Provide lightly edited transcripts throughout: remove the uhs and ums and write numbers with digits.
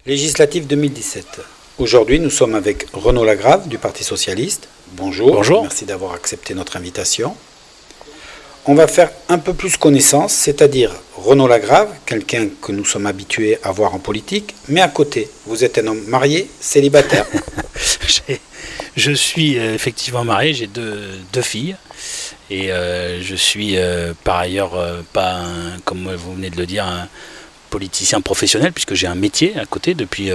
Législative 2017. Aujourd'hui, nous sommes avec Renaud Lagrave du Parti Socialiste. Bonjour. Bonjour. Merci d'avoir accepté notre invitation. On va faire un peu plus connaissance, c'est-à-dire Renaud Lagrave, quelqu'un que nous sommes habitués à voir en politique, mais à côté, vous êtes un homme marié, célibataire. Je suis effectivement marié, j'ai deux filles et je suis par ailleurs pas, comme vous venez de le dire, un politicien professionnel puisque j'ai un métier à côté depuis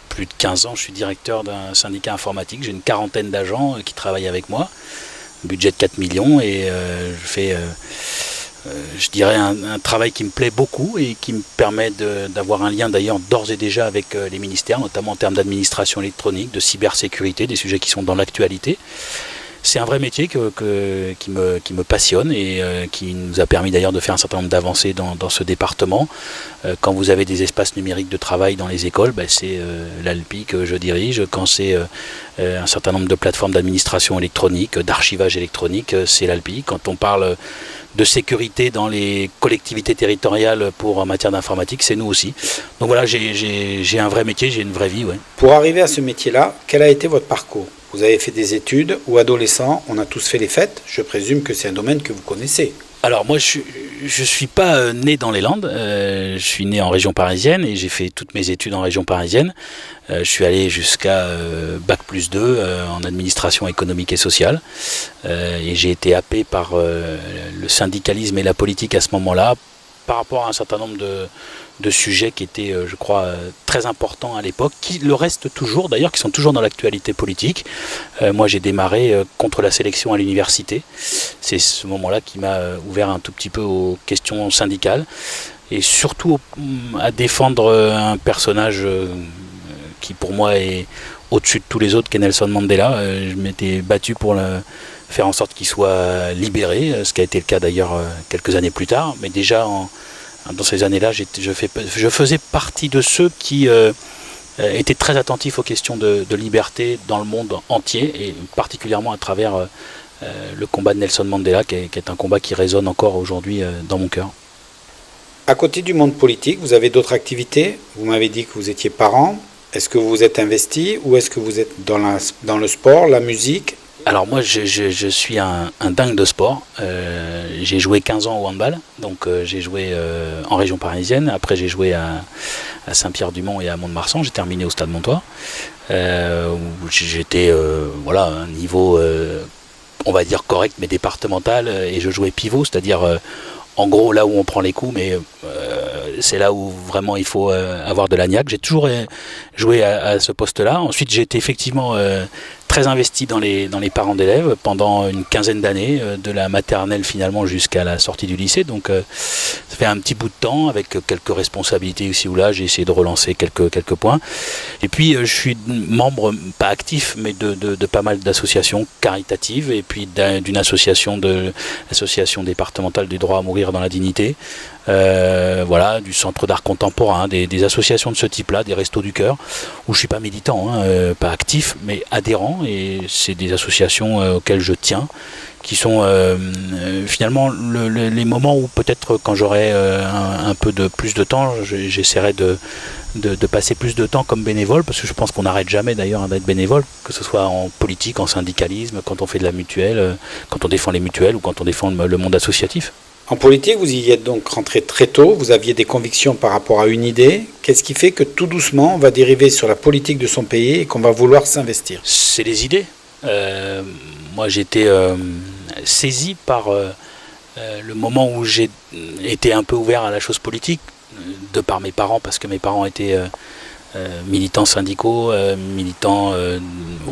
plus de 15 ans. Je suis directeur d'un syndicat informatique, j'ai une quarantaine d'agents qui travaillent avec moi, budget de 4 millions et je fais je dirais un travail qui me plaît beaucoup et qui me permet d'avoir un lien d'ailleurs d'ores et déjà avec les ministères, notamment en termes d'administration électronique, de cybersécurité, des sujets qui sont dans l'actualité. C'est un vrai métier qui me passionne et qui nous a permis d'ailleurs de faire un certain nombre d'avancées dans ce département. Quand vous avez des espaces numériques de travail dans les écoles, c'est l'ALPI que je dirige. Quand c'est un certain nombre de plateformes d'administration électronique, d'archivage électronique, c'est l'ALPI. Quand on parle de sécurité dans les collectivités territoriales en matière d'informatique, c'est nous aussi. Donc voilà, j'ai un vrai métier, j'ai une vraie vie. Ouais. Pour arriver à ce métier-là, quel a été votre parcours ? Vous avez fait des études ou adolescent, on a tous fait les fêtes. Je présume que c'est un domaine que vous connaissez. Alors moi je suis pas né dans les Landes, je suis né en région parisienne et j'ai fait toutes mes études en région parisienne. Je suis allé jusqu'à Bac+2 en administration économique et sociale et j'ai été happé par le syndicalisme et la politique à ce moment-là par rapport à un certain nombre de sujets qui étaient, je crois, très importants à l'époque, qui le restent toujours d'ailleurs, qui sont toujours dans l'actualité politique. Moi j'ai démarré contre la sélection à l'université. C'est ce moment-là qui m'a ouvert un tout petit peu aux questions syndicales et surtout à défendre un personnage qui pour moi est au-dessus de tous les autres, qu'est Nelson Mandela. Je m'étais battu pour faire en sorte qu'il soit libéré, ce qui a été le cas d'ailleurs quelques années plus tard, mais déjà dans ces années-là, je faisais partie de ceux qui étaient très attentifs aux questions de liberté dans le monde entier, et particulièrement à travers le combat de Nelson Mandela, qui est un combat qui résonne encore aujourd'hui dans mon cœur. À côté du monde politique, vous avez d'autres activités. Vous m'avez dit que vous étiez parent. Est-ce que vous vous êtes investi ou est-ce que vous êtes dans le sport, la musique ? Alors moi je suis un dingue de sport, j'ai joué 15 ans au handball, donc j'ai joué en région parisienne, après j'ai joué à Saint-Pierre-du-Mont et à Mont-de-Marsan, j'ai terminé au Stade Montois, où j'étais à un niveau on va dire correct mais départemental, et je jouais pivot, c'est-à-dire en gros là où on prend les coups, mais c'est là où vraiment il faut avoir de la niaque. J'ai toujours joué à ce poste-là. Ensuite j'ai été effectivement très investi dans les parents d'élèves pendant une quinzaine d'années, de la maternelle finalement jusqu'à la sortie du lycée. Donc ça fait un petit bout de temps avec quelques responsabilités ici ou là. J'ai essayé de relancer quelques points. Et puis je suis membre, pas actif, mais de pas mal d'associations caritatives et puis d'une association l'association départementale du droit à mourir dans la dignité. Du centre d'art contemporain, des associations de ce type-là, des restos du cœur, où je suis pas militant, pas actif, mais adhérent, et c'est des associations auxquelles je tiens, qui sont finalement les moments où peut-être quand j'aurai un peu plus de temps, j'essaierai de passer plus de temps comme bénévole, parce que je pense qu'on n'arrête jamais d'ailleurs d'être bénévole, que ce soit en politique, en syndicalisme, quand on fait de la mutuelle, quand on défend les mutuelles ou quand on défend le monde associatif. En politique, vous y êtes donc rentré très tôt, vous aviez des convictions par rapport à une idée. Qu'est-ce qui fait que tout doucement, on va dériver sur la politique de son pays et qu'on va vouloir s'investir ? C'est les idées. Moi, j'étais saisi par le moment où j'ai été un peu ouvert à la chose politique, de par mes parents, parce que mes parents étaient militants syndicaux, militants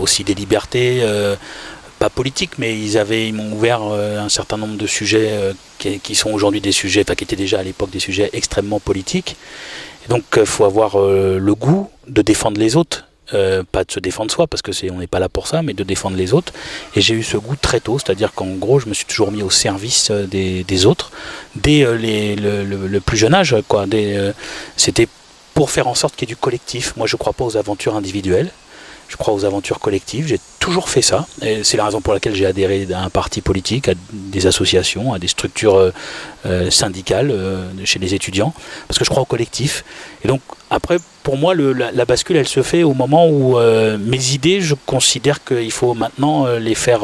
aussi des libertés, pas politique, mais ils m'ont ouvert un certain nombre de sujets qui sont aujourd'hui des sujets, qui étaient déjà à l'époque des sujets extrêmement politiques. Et donc il faut avoir le goût de défendre les autres, pas de se défendre soi, parce que on n'est pas là pour ça, mais de défendre les autres. Et j'ai eu ce goût très tôt, c'est-à-dire qu'en gros, je me suis toujours mis au service des autres, dès le plus jeune âge, quoi. C'était pour faire en sorte qu'il y ait du collectif. Moi, je ne crois pas aux aventures individuelles. Je crois aux aventures collectives. J'ai toujours fait ça. Et c'est la raison pour laquelle j'ai adhéré à un parti politique, à des associations, à des structures syndicales chez les étudiants, parce que je crois au collectif. Et donc après, pour moi, la bascule, elle se fait au moment où mes idées, je considère qu'il faut maintenant les faire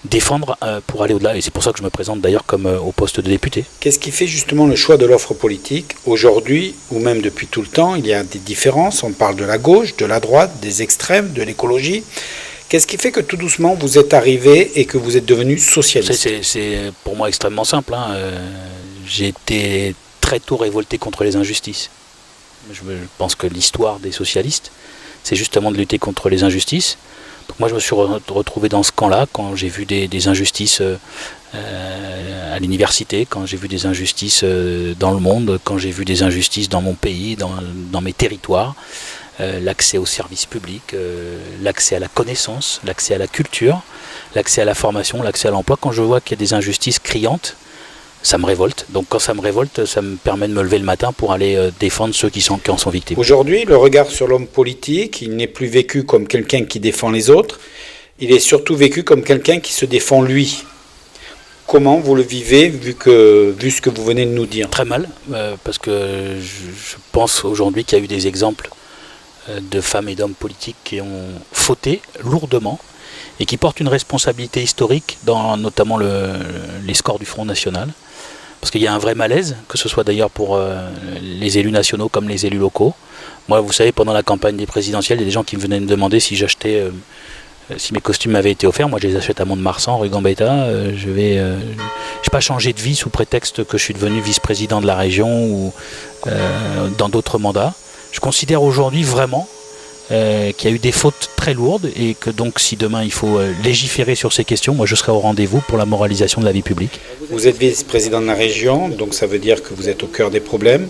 défendre pour aller au-delà. Et c'est pour ça que je me présente d'ailleurs comme au poste de député. Qu'est-ce qui fait justement le choix de l'offre politique? Aujourd'hui, ou même depuis tout le temps, il y a des différences. On parle de la gauche, de la droite, des extrêmes, de l'écologie. Qu'est-ce qui fait que tout doucement vous êtes arrivé et que vous êtes devenu socialiste? C'est pour moi extrêmement simple. J'ai été très tôt révolté contre les injustices. Je pense que l'histoire des socialistes, c'est justement de lutter contre les injustices. Donc moi je me suis retrouvé dans ce camp-là quand j'ai vu des injustices à l'université, quand j'ai vu des injustices dans le monde, quand j'ai vu des injustices dans mon pays, dans mes territoires. L'accès aux services publics, l'accès à la connaissance, l'accès à la culture, l'accès à la formation, l'accès à l'emploi. Quand je vois qu'il y a des injustices criantes, ça me révolte. Donc quand ça me révolte, ça me permet de me lever le matin pour aller défendre ceux qui en sont victimes. Aujourd'hui, le regard sur l'homme politique, il n'est plus vécu comme quelqu'un qui défend les autres, il est surtout vécu comme quelqu'un qui se défend lui. Comment vous le vivez, vu ce que vous venez de nous dire? Très mal, parce que je pense aujourd'hui qu'il y a eu des exemples de femmes et d'hommes politiques qui ont fauté lourdement et qui portent une responsabilité historique dans notamment les scores du Front National. Parce qu'il y a un vrai malaise, que ce soit d'ailleurs pour les élus nationaux comme les élus locaux. Moi, vous savez, pendant la campagne des présidentielles, il y a des gens qui venaient me demander si j'achetais, si mes costumes m'avaient été offerts. Moi, je les achète à Mont-de-Marsan, rue Gambetta. Je n'ai pas changé de vie sous prétexte que je suis devenu vice-président de la région ou dans d'autres mandats. Je considère aujourd'hui vraiment qu'il y a eu des fautes très lourdes et que donc si demain il faut légiférer sur ces questions, moi je serai au rendez-vous pour la moralisation de la vie publique. Vous êtes vice-président de la région, donc ça veut dire que vous êtes au cœur des problèmes.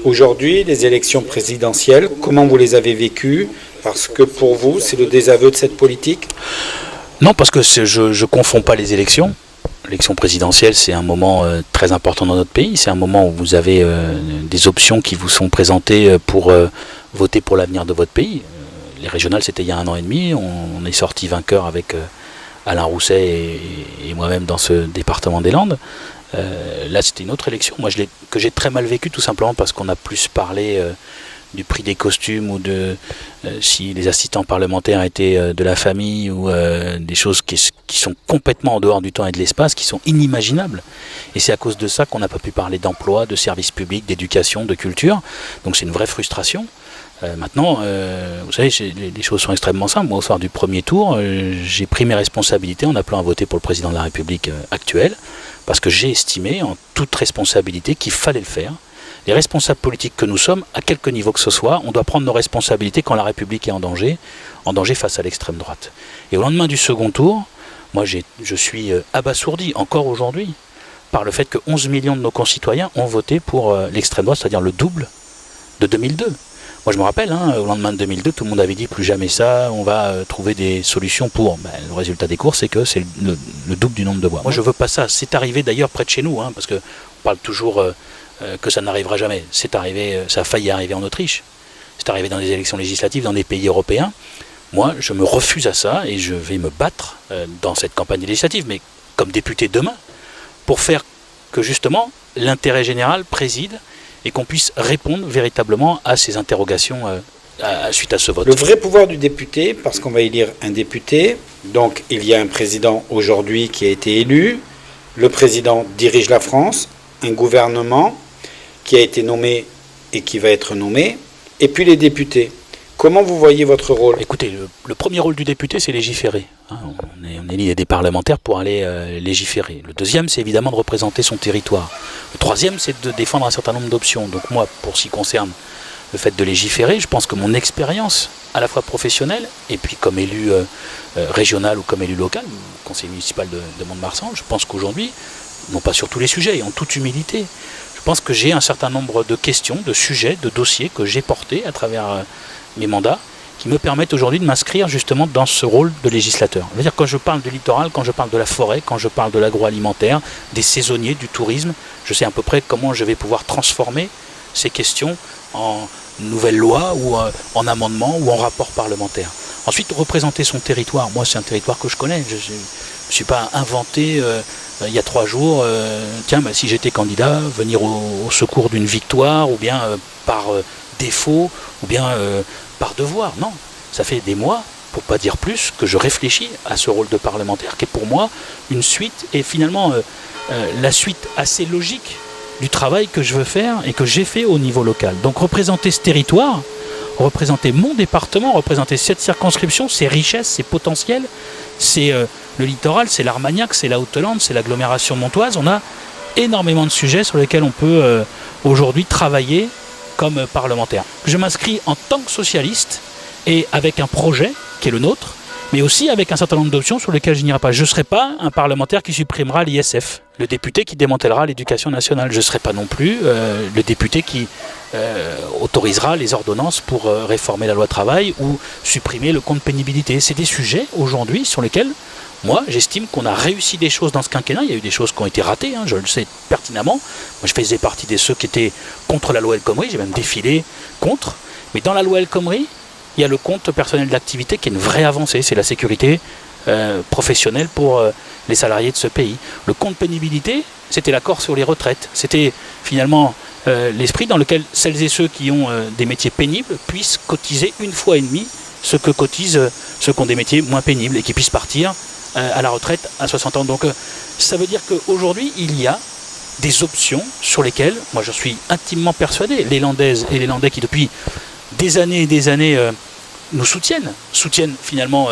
Aujourd'hui, les élections présidentielles, comment vous les avez vécues? Parce que pour vous, c'est le désaveu de cette politique? Non, parce que je ne confonds pas les élections. L'élection présidentielle, c'est un moment très important dans notre pays. C'est un moment où vous avez des options qui vous sont présentées pour voter pour l'avenir de votre pays. Les régionales, c'était il y a 1 an et demi. On est sorti vainqueur avec Alain Rousset et moi-même dans ce département des Landes. Là, c'était une autre élection. Moi, que j'ai très mal vécu, tout simplement parce qu'on a plus parlé du prix des costumes ou de si les assistants parlementaires étaient de la famille ou des choses qui sont complètement en dehors du temps et de l'espace, qui sont inimaginables. Et c'est à cause de ça qu'on n'a pas pu parler d'emploi, de services publics, d'éducation, de culture. Donc c'est une vraie frustration. Maintenant, vous savez, les choses sont extrêmement simples. Moi, au soir du premier tour, j'ai pris mes responsabilités en appelant à voter pour le président de la République actuel, parce que j'ai estimé en toute responsabilité qu'il fallait le faire. Les responsables politiques que nous sommes, à quelque niveau que ce soit, on doit prendre nos responsabilités quand la République est en danger face à l'extrême droite. Et au lendemain du second tour, moi je suis abasourdi, encore aujourd'hui, par le fait que 11 millions de nos concitoyens ont voté pour l'extrême droite, c'est-à-dire le double de 2002. Moi je me rappelle, au lendemain de 2002, tout le monde avait dit plus jamais ça, on va trouver des solutions pour. Le résultat des courses, c'est que c'est le double du nombre de voix. Moi je veux pas ça. C'est arrivé d'ailleurs près de chez nous, parce qu'on parle toujours que ça n'arrivera jamais. C'est arrivé, ça a failli arriver en Autriche. C'est arrivé dans les élections législatives dans des pays européens. Moi je me refuse à ça et je vais me battre dans cette campagne législative, mais comme député demain, pour faire que justement l'intérêt général préside et qu'on puisse répondre véritablement à ces interrogations suite à ce vote. Le vrai pouvoir du député, parce qu'on va élire un député, donc il y a un président aujourd'hui qui a été élu, le président dirige la France, un gouvernement qui a été nommé et qui va être nommé, et puis les députés. Comment vous voyez votre rôle? Écoutez, le premier rôle du député, c'est légiférer. On élit des parlementaires pour aller légiférer. Le deuxième, c'est évidemment de représenter son territoire. Le troisième, c'est de défendre un certain nombre d'options. Donc moi, pour ce qui concerne le fait de légiférer, je pense que mon expérience, à la fois professionnelle, et puis comme élu régional ou comme élu local, conseiller municipal de Mont-de-Marsan, je pense qu'aujourd'hui, non pas sur tous les sujets, et en toute humilité, je pense que j'ai un certain nombre de questions, de sujets, de dossiers que j'ai portés à travers mes mandats, qui me permettent aujourd'hui de m'inscrire justement dans ce rôle de législateur. C'est-à-dire quand je parle du littoral, quand je parle de la forêt, quand je parle de l'agroalimentaire, des saisonniers, du tourisme, je sais à peu près comment je vais pouvoir transformer ces questions en nouvelles lois ou en amendements ou en rapports parlementaires. Ensuite, représenter son territoire. Moi, c'est un territoire que je connais. Je ne me suis pas inventé il y a 3 jours, si j'étais candidat, venir au secours d'une victoire, ou bien par défaut, ou bien par devoir. Non, ça fait des mois, pour pas dire plus, que je réfléchis à ce rôle de parlementaire, qui est pour moi une suite, et finalement la suite assez logique du travail que je veux faire et que j'ai fait au niveau local. Donc représenter ce territoire, représenter mon département, représenter cette circonscription, ses richesses, ses potentiels, c'est le littoral, c'est l'Armagnac, c'est la Haute-Lande, c'est l'agglomération montoise. On a énormément de sujets sur lesquels on peut aujourd'hui travailler comme parlementaire. Je m'inscris en tant que socialiste et avec un projet qui est le nôtre, mais aussi avec un certain nombre d'options sur lesquelles je n'irai pas. Je ne serai pas un parlementaire qui supprimera l'ISF, le député qui démantèlera l'éducation nationale. Je ne serai pas non plus le député qui autorisera les ordonnances pour réformer la loi travail ou supprimer le compte pénibilité. C'est des sujets aujourd'hui sur lesquels moi j'estime qu'on a réussi des choses dans ce quinquennat. Il y a eu des choses qui ont été ratées, je le sais pertinemment. Moi je faisais partie de ceux qui étaient contre la loi El Khomri, j'ai même défilé contre. Mais dans la loi El Khomri, il y a le compte personnel d'activité qui est une vraie avancée, c'est la sécurité professionnelle pour les salariés de ce pays. Le compte pénibilité, c'était l'accord sur les retraites. C'était finalement l'esprit dans lequel celles et ceux qui ont des métiers pénibles puissent cotiser 1,5 fois ce que cotisent ceux qui ont des métiers moins pénibles et qui puissent partir à la retraite à 60 ans. Donc ça veut dire qu'aujourd'hui, il y a des options sur lesquelles, moi je suis intimement persuadé, les Landaises et les Landais qui depuis des années et des années nous soutiennent finalement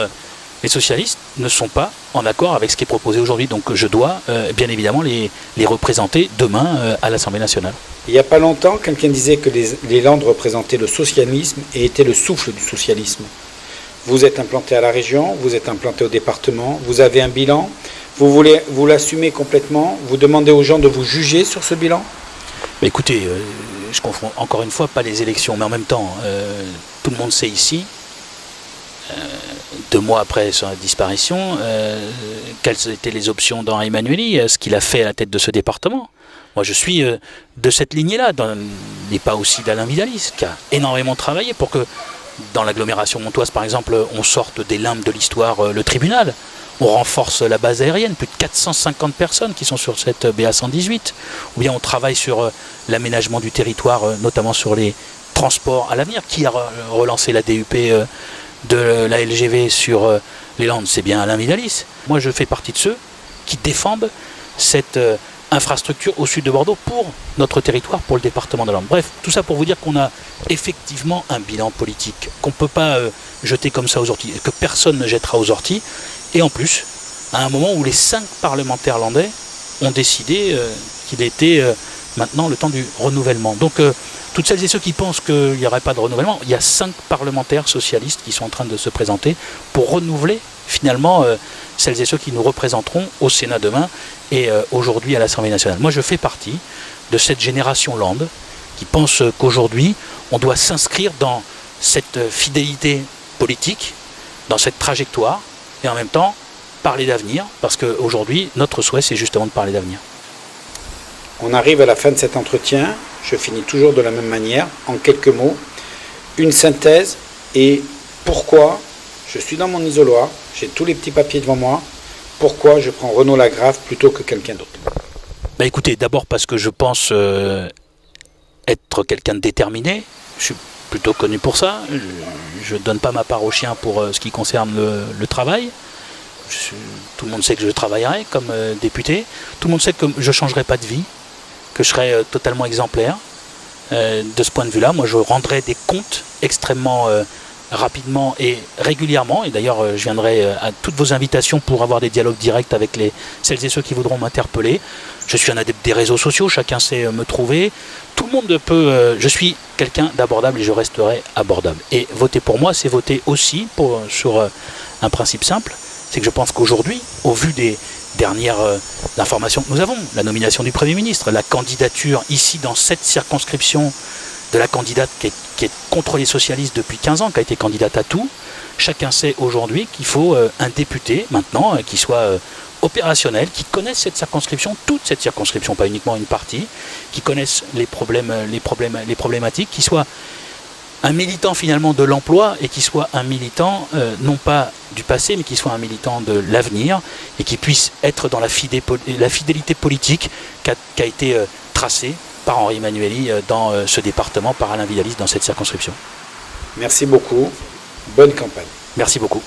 les socialistes, ne sont pas en accord avec ce qui est proposé aujourd'hui. Donc je dois bien évidemment les représenter demain à l'Assemblée nationale. Il n'y a pas longtemps, quelqu'un disait que les Landes représentaient le socialisme et étaient le souffle du socialisme. Vous êtes implanté à la région, vous êtes implanté au département, vous avez un bilan, vous l'assumez complètement, vous demandez aux gens de vous juger sur ce bilan ? Mais écoutez, je confonds encore une fois pas les élections, mais en même temps, tout le monde sait ici, 2 mois après sa disparition, quelles étaient les options dans Emmanuelli, ce qu'il a fait à la tête de ce département. Moi je suis de cette lignée-là, et pas aussi d'Alain Vidalis, qui a énormément travaillé pour que dans l'agglomération montoise par exemple, on sorte des limbes de l'histoire le tribunal. On renforce la base aérienne, plus de 450 personnes qui sont sur cette BA118. Ou bien on travaille sur l'aménagement du territoire, notamment sur les transports à l'avenir. Qui a relancé la DUP de la LGV sur les Landes? C'est bien Alain Vidalis. Moi je fais partie de ceux qui défendent cette infrastructure au sud de Bordeaux pour notre territoire, pour le département de Landes. Bref, tout ça pour vous dire qu'on a effectivement un bilan politique qu'on ne peut pas jeter comme ça aux orties, que personne ne jettera aux orties. Et en plus, à un moment où les 5 parlementaires landais ont décidé qu'il était maintenant le temps du renouvellement. Donc, toutes celles et ceux qui pensent qu'il n'y aurait pas de renouvellement, il y a 5 parlementaires socialistes qui sont en train de se présenter pour renouveler finalement celles et ceux qui nous représenteront au Sénat demain et aujourd'hui à l'Assemblée nationale. Moi, je fais partie de cette génération Lande qui pense qu'aujourd'hui, on doit s'inscrire dans cette fidélité politique, dans cette trajectoire, et en même temps parler d'avenir, parce qu'aujourd'hui, notre souhait, c'est justement de parler d'avenir. On arrive à la fin de cet entretien, je finis toujours de la même manière, en quelques mots, une synthèse et pourquoi je suis dans mon isoloir, j'ai tous les petits papiers devant moi, pourquoi je prends Renaud Lagrave plutôt que quelqu'un d'autre. Écoutez, d'abord parce que je pense être quelqu'un de déterminé, je suis plutôt connu pour ça, je ne donne pas ma part au chien pour ce qui concerne le travail. Tout le monde sait que je travaillerai comme député, tout le monde sait que je ne changerai pas de vie, que je serai totalement exemplaire. De ce point de vue-là, moi je rendrai des comptes extrêmement rapidement et régulièrement, et d'ailleurs je viendrai à toutes vos invitations pour avoir des dialogues directs avec celles et ceux qui voudront m'interpeller. Je suis un adepte des réseaux sociaux, chacun sait me trouver, tout le monde peut, je suis quelqu'un d'abordable et je resterai abordable. Et voter pour moi, c'est voter aussi sur un principe simple, c'est que je pense qu'aujourd'hui, au vu des dernières informations que nous avons, la nomination du Premier ministre, la candidature ici dans cette circonscription de la candidate qui est contre les socialistes depuis 15 ans, qui a été candidate à tout, chacun sait aujourd'hui qu'il faut un député maintenant qui soit opérationnel, qui connaisse cette circonscription, toute cette circonscription, pas uniquement une partie, qui connaisse les problématiques, qui soit un militant finalement de l'emploi et qui soit un militant non pas du passé mais qui soit un militant de l'avenir et qui puisse être dans la fidélité politique qui a été tracée par Henri Emmanuelli dans ce département, par Alain Vidalis dans cette circonscription. Merci beaucoup. Bonne campagne. Merci beaucoup.